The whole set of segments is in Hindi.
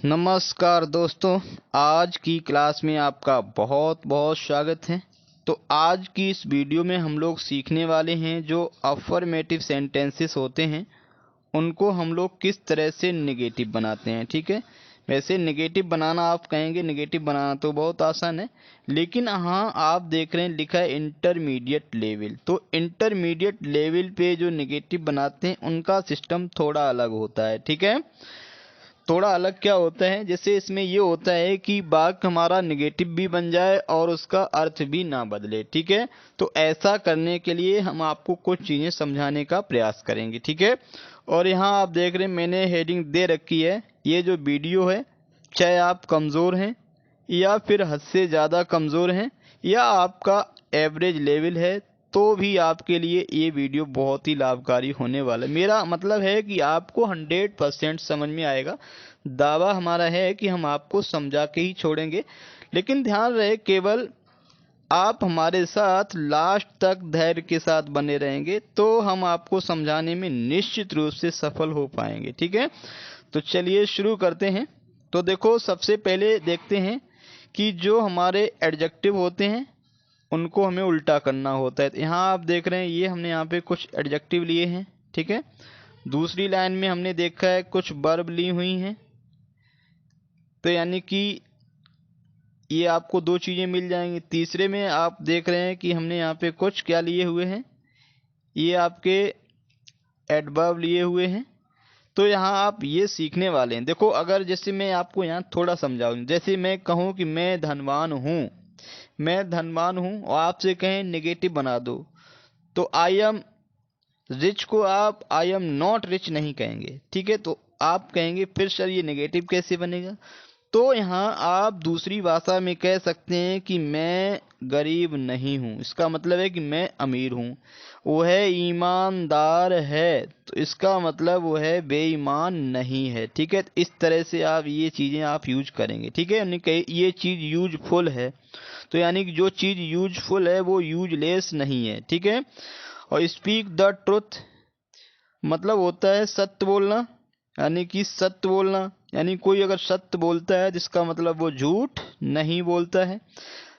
नमस्कार दोस्तों, आज की क्लास में आपका बहुत बहुत स्वागत है। तो आज की इस वीडियो में हम लोग सीखने वाले हैं जो अफर्मेटिव सेंटेंसेस होते हैं उनको हम लोग किस तरह से नेगेटिव बनाते हैं। ठीक है, वैसे नेगेटिव बनाना आप कहेंगे नेगेटिव बनाना तो बहुत आसान है, लेकिन हाँ आप देख रहे हैं लिखा है इंटरमीडिएट लेवल। तो इंटरमीडिएट लेवल पे जो नेगेटिव बनाते हैं उनका सिस्टम थोड़ा अलग होता है। ठीक है, थोड़ा अलग क्या होता है, जैसे इसमें ये होता है कि वाक्य हमारा नेगेटिव भी बन जाए और उसका अर्थ भी ना बदले। ठीक है, तो ऐसा करने के लिए हम आपको कुछ चीज़ें समझाने का प्रयास करेंगे। ठीक है, और यहाँ आप देख रहे हैं मैंने हेडिंग दे रखी है, ये जो वीडियो है चाहे आप कमज़ोर हैं या फिर हद से ज़्यादा कमज़ोर हैं या आपका एवरेज लेवल है तो भी आपके लिए ये वीडियो बहुत ही लाभकारी होने वाला है। मेरा मतलब है कि आपको 100% समझ में आएगा। दावा हमारा है कि हम आपको समझा के ही छोड़ेंगे, लेकिन ध्यान रहे केवल आप हमारे साथ लास्ट तक धैर्य के साथ बने रहेंगे तो हम आपको समझाने में निश्चित रूप से सफल हो पाएंगे। ठीक है, तो चलिए शुरू करते हैं। तो देखो, सबसे पहले देखते हैं कि जो हमारे एडजेक्टिव होते हैं उनको हमें उल्टा करना होता है। तो यहाँ आप देख रहे हैं ये हमने यहाँ पे कुछ एडजेक्टिव लिए हैं। ठीक है, दूसरी लाइन में हमने देखा है कुछ वर्ब ली हुई हैं। तो यानी कि ये आपको दो चीज़ें मिल जाएंगी। तीसरे में आप देख रहे हैं कि हमने यहाँ पे कुछ क्या लिए हुए हैं, ये आपके एडवर्ब लिए हुए हैं। तो यहाँ आप ये सीखने वाले हैं। देखो, अगर जैसे मैं आपको यहाँ थोड़ा समझाऊँ, जैसे मैं कहूँ कि मैं धनवान हूँ, मैं धनवान हूँ और आपसे कहें नेगेटिव बना दो, तो आई एम रिच को आप आई एम नॉट रिच नहीं कहेंगे। ठीक है, तो आप कहेंगे फिर सर ये नेगेटिव कैसे बनेगा। तो यहाँ आप दूसरी भाषा में कह सकते हैं कि मैं गरीब नहीं हूँ, इसका मतलब है कि मैं अमीर हूँ। वो है ईमानदार है, तो इसका मतलब वो है बेईमान नहीं है। ठीक है, तो इस तरह से आप ये चीज़ें आप यूज करेंगे। ठीक है, यानी कि ये चीज़ यूजफुल है, तो यानी कि जो चीज़ यूजफुल है वो यूजलेस नहीं है। ठीक है, और स्पीक द ट्रुथ मतलब होता है सत्य बोलना, यानी कि सत्य बोलना, यानी कोई अगर सत्य बोलता है जिसका मतलब वो झूठ नहीं बोलता है।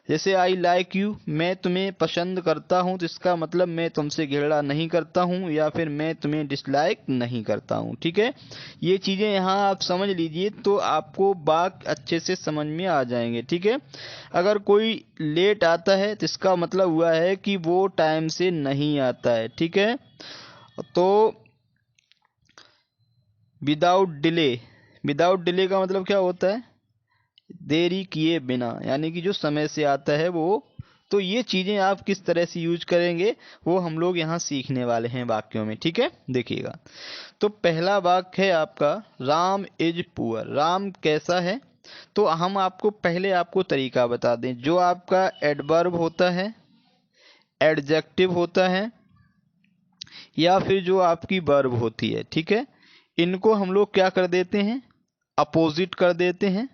जैसे आई लाइक यू, मैं तुम्हें पसंद करता हूँ, तो इसका मतलब मैं तुमसे घृणा नहीं करता हूँ या फिर मैं तुम्हें डिसलाइक नहीं करता हूँ। ठीक है, ये चीज़ें यहाँ आप समझ लीजिए तो आपको वाक्य अच्छे से समझ में आ जाएंगे। ठीक है, अगर कोई लेट आता है तो इसका मतलब हुआ है कि वो टाइम से नहीं आता है। ठीक है, तो विदाउट डिले, विदाउट डिले का मतलब क्या होता है, देरी किए बिना, यानी कि जो समय से आता है वो। तो ये चीज़ें आप किस तरह से यूज करेंगे वो हम लोग यहाँ सीखने वाले हैं वाक्यों में। ठीक है, देखिएगा। तो पहला वाक्य है आपका राम इज पुअर। राम कैसा है, तो हम आपको पहले आपको तरीका बता दें। जो आपका एडवर्ब होता है, एडजेक्टिव होता है या फिर जो आपकी वर्ब होती है, ठीक है, इनको हम लोग क्या कर देते हैं, अपोजिट कर देते हैं।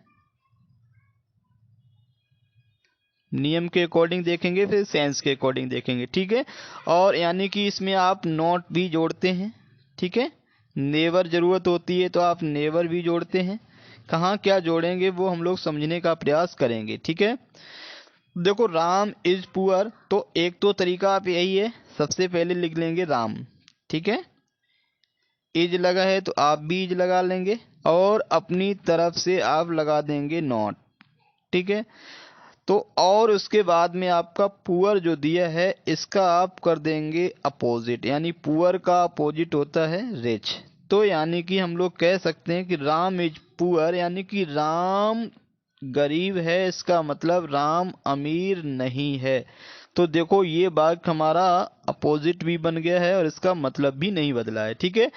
नियम के अकॉर्डिंग देखेंगे फिर सेंस के अकॉर्डिंग देखेंगे। ठीक है, और यानी कि इसमें आप नॉट भी जोड़ते हैं। ठीक है, नेवर जरूरत होती है तो आप नेवर भी जोड़ते हैं। कहाँ क्या जोड़ेंगे वो हम लोग समझने का प्रयास करेंगे। ठीक है, देखो राम इज पुअर, तो एक तो तरीका आप यही है, सबसे पहले लिख लेंगे राम। ठीक है, इज लगा है तो आप भी इज लगा लेंगे और अपनी तरफ से आप लगा देंगे नॉट। ठीक है, तो और उसके बाद में आपका पुअर जो दिया है इसका आप कर देंगे अपोजिट, यानी पुअर का अपोजिट होता है रिच। तो यानी कि हम लोग कह सकते हैं कि राम इज पुअर, यानी कि राम गरीब है, इसका मतलब राम अमीर नहीं है। तो देखो ये वाक्य हमारा अपोजिट भी बन गया है और इसका मतलब भी नहीं बदला है। ठीक है,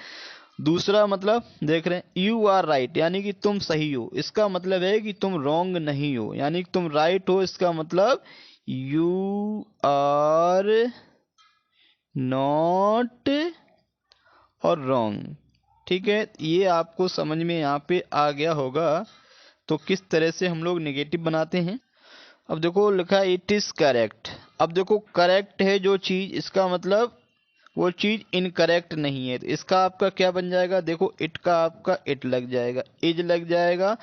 दूसरा मतलब देख रहे हैं यू आर राइट, यानी कि तुम सही हो, इसका मतलब है कि तुम रॉन्ग नहीं हो, यानी कि तुम राइट हो, इसका मतलब यू आर नॉट और रॉन्ग। ठीक है, ये आपको समझ में यहाँ पे आ गया होगा। तो किस तरह से हम लोग नेगेटिव बनाते हैं। अब देखो लिखा है इट इज करेक्ट। अब देखो करेक्ट है जो चीज, इसका मतलब वो चीज इनकरेक्ट नहीं है। तो इसका आपका क्या बन जाएगा, देखो इट का आपका इट लग जाएगा, इज लग जाएगा,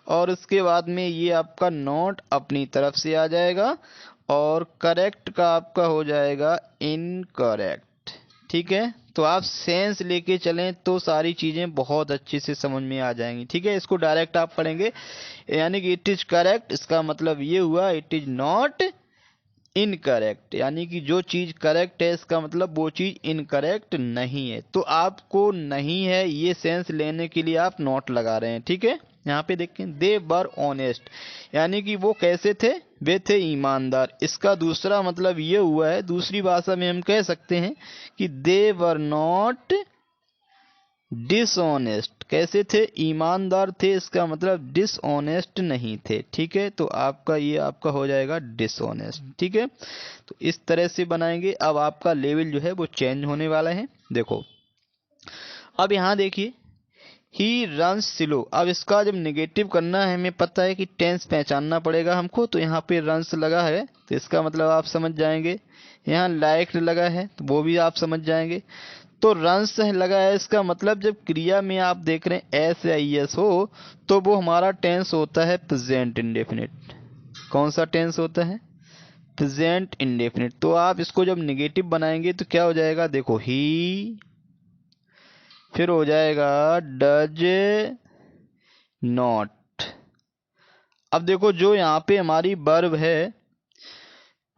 और उसके बाद में ये आपका नॉट अपनी तरफ से आ जाएगा, और करेक्ट का आपका हो जाएगा इनकरेक्ट। ठीक है, तो आप सेंस लेके चलें तो सारी चीजें बहुत अच्छे से समझ में आ जाएंगी। ठीक है, इसको डायरेक्ट आप पढ़ेंगे, यानी कि इट इज करेक्ट, इसका मतलब ये हुआ इट इज नॉट इनकरेक्ट, यानी कि जो चीज करेक्ट है इसका मतलब वो चीज इनकरेक्ट नहीं है। तो आपको नहीं है ये सेंस लेने के लिए आप नॉट लगा रहे हैं। ठीक है, यहाँ पे देखें, दे वर ऑनेस्ट, यानी कि वो कैसे थे, वे थे ईमानदार। इसका दूसरा मतलब ये हुआ है, दूसरी भाषा में हम कह सकते हैं कि दे वर नॉट डिसऑनेस्ट। कैसे थे, ईमानदार थे, इसका मतलब डिसऑनेस्ट नहीं थे। ठीक है, तो आपका ये आपका हो जाएगा डिसऑनेस्ट। ठीक है, तो इस तरह से बनाएंगे। अब आपका लेवल जो है वो चेंज होने वाला है। देखो अब यहाँ देखिए, ही रन्स स्लो। अब इसका जब नेगेटिव करना है, हमें पता है कि टेंस पहचानना पड़ेगा हमको, तो यहाँ पे रन्स लगा है तो इसका मतलब आप समझ जाएंगे। यहाँ लाइक लगा है तो वो भी आप समझ जाएंगे। तो रन्स लगा है, इसका मतलब जब क्रिया में आप देख रहे हैं एस या ई एस हो, तो वो हमारा टेंस होता है प्रेजेंट इंडेफिनिट। कौन सा टेंस होता है, प्रेजेंट इंडेफिनिट। तो आप इसको जब नेगेटिव बनाएंगे तो क्या हो जाएगा, देखो ही, फिर हो जाएगा डज नॉट। अब देखो जो यहाँ पे हमारी वर्ब है,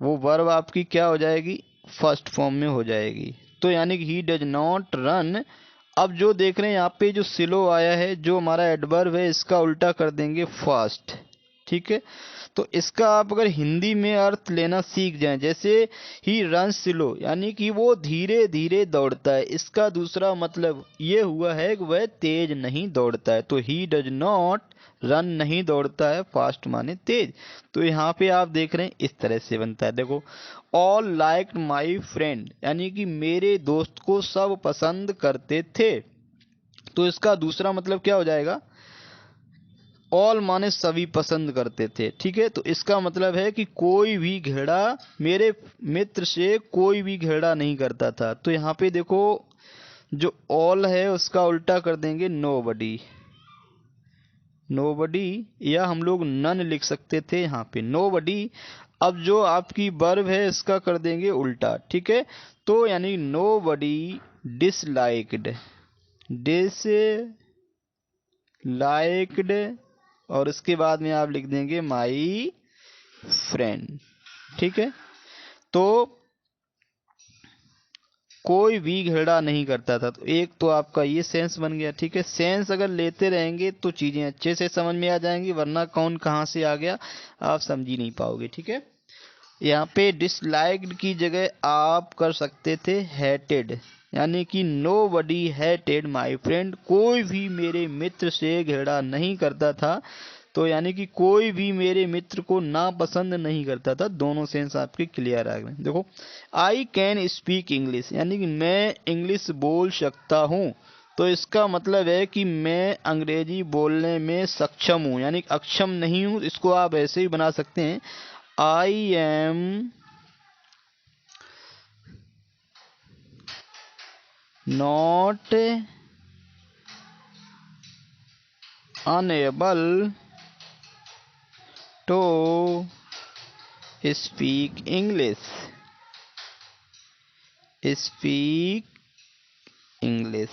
वो वर्ब आपकी क्या हो जाएगी, फर्स्ट फॉर्म में हो जाएगी। तो यानी कि ही डज नॉट रन। अब जो देख रहे हैं यहाँ पे जो स्लो आया है, जो हमारा एडवर्ब है, इसका उल्टा कर देंगे फास्ट। ठीक है, तो इसका आप अगर हिंदी में अर्थ लेना सीख जाएं, जैसे ही रन स्लो, यानी कि वो धीरे धीरे दौड़ता है, इसका दूसरा मतलब ये हुआ है कि वह तेज नहीं दौड़ता है। तो ही डज नॉट रन, नहीं दौड़ता है, फास्ट माने तेज। तो यहाँ पे आप देख रहे हैं इस तरह से बनता है। देखो, ऑल लाइक्ड माई फ्रेंड, यानी कि मेरे दोस्त को सब पसंद करते थे। तो इसका दूसरा मतलब क्या हो जाएगा, ऑल माने सभी पसंद करते थे। ठीक है, तो इसका मतलब है कि कोई भी घेड़ा, मेरे मित्र से कोई भी घेड़ा नहीं करता था। तो यहाँ पे देखो, जो ऑल है उसका उल्टा कर देंगे नोबडी। नोबडी, या हम लोग नन लिख सकते थे यहाँ पे, नोबडी। अब जो आपकी वर्ब है इसका कर देंगे उल्टा। ठीक है, तो यानी नोबडी डिसलाइक्ड, डिसलाइक्ड, और उसके बाद में आप लिख देंगे माई फ्रेंड। ठीक है, तो कोई भी घेड़ा नहीं करता था। तो एक तो आपका ये सेंस बन गया। ठीक है, सेंस अगर लेते रहेंगे तो चीजें अच्छे से समझ में आ जाएंगी, वरना कौन कहाँ से आ गया आप समझ ही नहीं पाओगे। ठीक है, यहाँ पे डिसलाइक्ड की जगह आप कर सकते थे हेटेड, यानी कि nobody hated my friend, कोई भी मेरे मित्र से घेड़ा नहीं करता था। तो यानी कि कोई भी मेरे मित्र को नापसंद नहीं करता था। दोनों सेंस आपके क्लियर आ गए। देखो, आई कैन स्पीक इंग्लिश, यानी कि मैं इंग्लिश बोल सकता हूँ। तो इसका मतलब है कि मैं अंग्रेजी बोलने में सक्षम हूँ, यानी अक्षम नहीं हूँ। इसको आप ऐसे ही बना सकते हैं, I am not unable to speak English, speak English.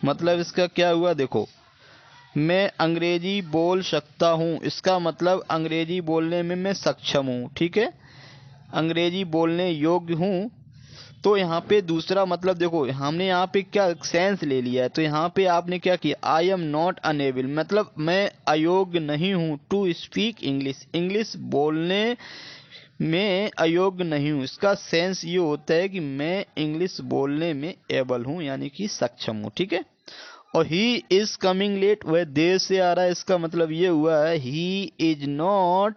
मतलब इसका क्या हुआ, देखो, मैं अंग्रेजी बोल सकता हूँ, इसका मतलब अंग्रेजी बोलने में मैं सक्षम हूँ। ठीक है, अंग्रेजी बोलने योग्य हूँ। तो यहाँ पे दूसरा मतलब देखो, हमने यहाँ पे क्या सेंस ले लिया है। तो यहाँ पे आपने क्या किया, आई एम नॉट अनेबल, मतलब मैं अयोग्य नहीं हूँ, टू स्पीक इंग्लिश, इंग्लिश बोलने में अयोग्य नहीं हूँ। इसका सेंस ये होता है कि मैं इंग्लिश बोलने में एबल हूँ, यानी कि सक्षम हूँ। ठीक है, और ही इज कमिंग लेट, वह देर से आ रहा है, इसका मतलब ये हुआ है ही इज नॉट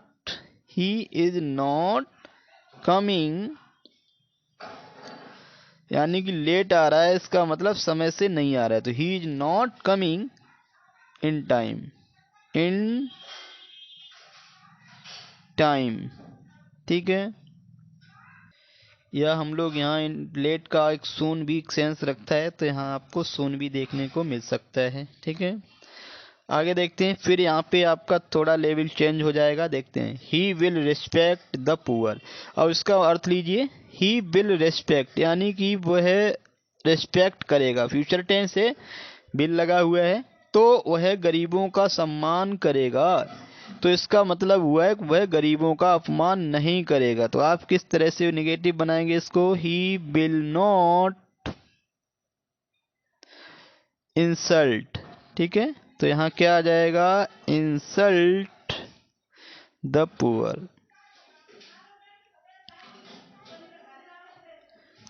कमिंग, यानी कि लेट आ रहा है, इसका मतलब समय से नहीं आ रहा है। तो he is not coming in time, in time. ठीक है, या हम लोग यहाँ लेट का एक सून भी सेंस रखता है, तो यहाँ आपको सून भी देखने को मिल सकता है। ठीक है, आगे देखते हैं। फिर यहाँ पे आपका थोड़ा लेवल चेंज हो जाएगा, देखते हैं। He will respect the poor. अब इसका अर्थ लीजिए, ही विल रिस्पेक्ट यानी कि वह रिस्पेक्ट करेगा, फ्यूचर टेंस है, बिल लगा हुआ है, तो वह गरीबों का सम्मान करेगा। तो इसका मतलब हुआ है कि वह गरीबों का अपमान नहीं करेगा। तो आप किस तरह से निगेटिव बनाएंगे इसको, ही विल नॉट इंसल्ट। ठीक है, तो यहाँ क्या आ जाएगा, इंसल्ट द पुअर।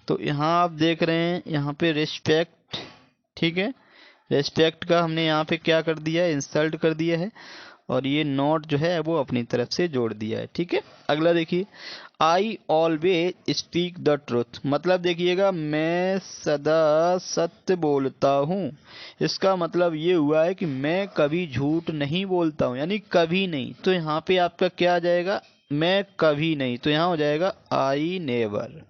तो यहाँ आप देख रहे हैं, यहाँ पे रिस्पेक्ट, ठीक है, रिस्पेक्ट का हमने यहाँ पे क्या कर दिया है, इंसल्ट कर दिया है, और ये नॉट जो है वो अपनी तरफ से जोड़ दिया है। ठीक है, अगला देखिए, I always speak the truth. मतलब देखिएगा, मैं सदा सत्य बोलता हूँ। इसका मतलब ये हुआ है कि मैं कभी झूठ नहीं बोलता हूँ, यानी कभी नहीं। तो यहाँ पे आपका क्या आ जाएगा, मैं कभी नहीं, तो यहाँ हो जाएगा I never.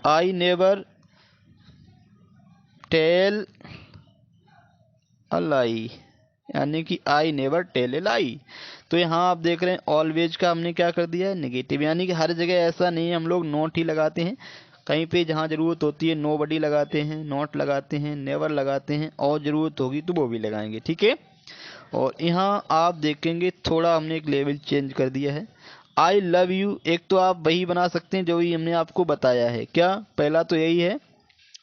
I never tell a lie, यानी कि आई नेवर टेल ए लाई। तो यहाँ आप देख रहे हैं, ऑलवेज का हमने क्या कर दिया है, नेगेटिव। यानी कि हर जगह ऐसा नहीं है हम लोग नॉट ही लगाते हैं, कहीं पे जहाँ जरूरत होती है नो बडी लगाते हैं, नॉट लगाते हैं, नेवर लगाते हैं, और ज़रूरत होगी तो वो भी लगाएंगे। ठीक है, और यहाँ आप देखेंगे थोड़ा हमने एक लेवल चेंज कर दिया है। आई लव यू, एक तो आप वही बना सकते हैं जो भी हमने आपको बताया है। क्या, पहला तो यही है,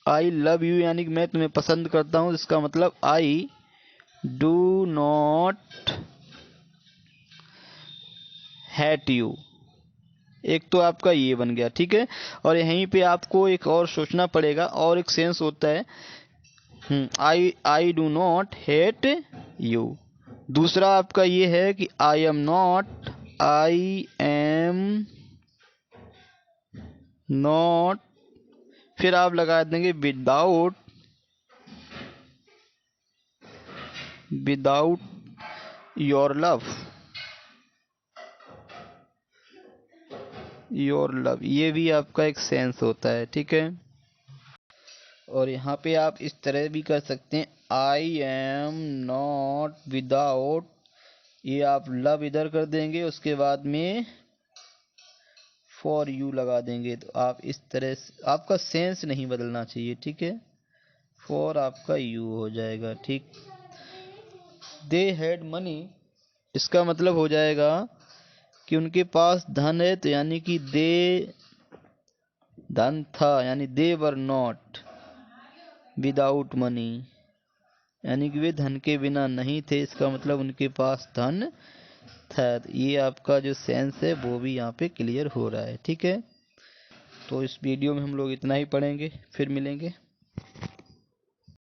आई लव यू यानी कि मैं तुम्हें पसंद करता हूँ। इसका मतलब I do not hate you. एक तो आपका ये बन गया। ठीक है, और यहीं पे आपको एक और सोचना पड़ेगा, और एक सेंस होता है, I do not hate you. दूसरा आपका ये है कि आई am not, I am not, फिर आप लगा देंगे without, without your love, your love, ये भी आपका एक सेंस होता है। ठीक है, और यहाँ पे आप इस तरह भी कर सकते हैं, आई एम नॉट विदाउट, ये आप लव इधर कर देंगे, उसके बाद में फॉर यू लगा देंगे। तो आप इस तरह से, आपका सेंस नहीं बदलना चाहिए। ठीक है, फॉर आपका यू हो जाएगा। ठीक, दे हैड मनी, इसका मतलब हो जाएगा कि उनके पास धन है, तो यानी कि दे धन था, यानी दे वर नॉट विदाउट मनी, यानी कि वे धन के बिना नहीं थे। इसका मतलब उनके पास धन था। ये आपका जो सेंस है वो भी यहाँ पे क्लियर हो रहा है। ठीक है, तो इस वीडियो में हम लोग इतना ही पढ़ेंगे, फिर मिलेंगे।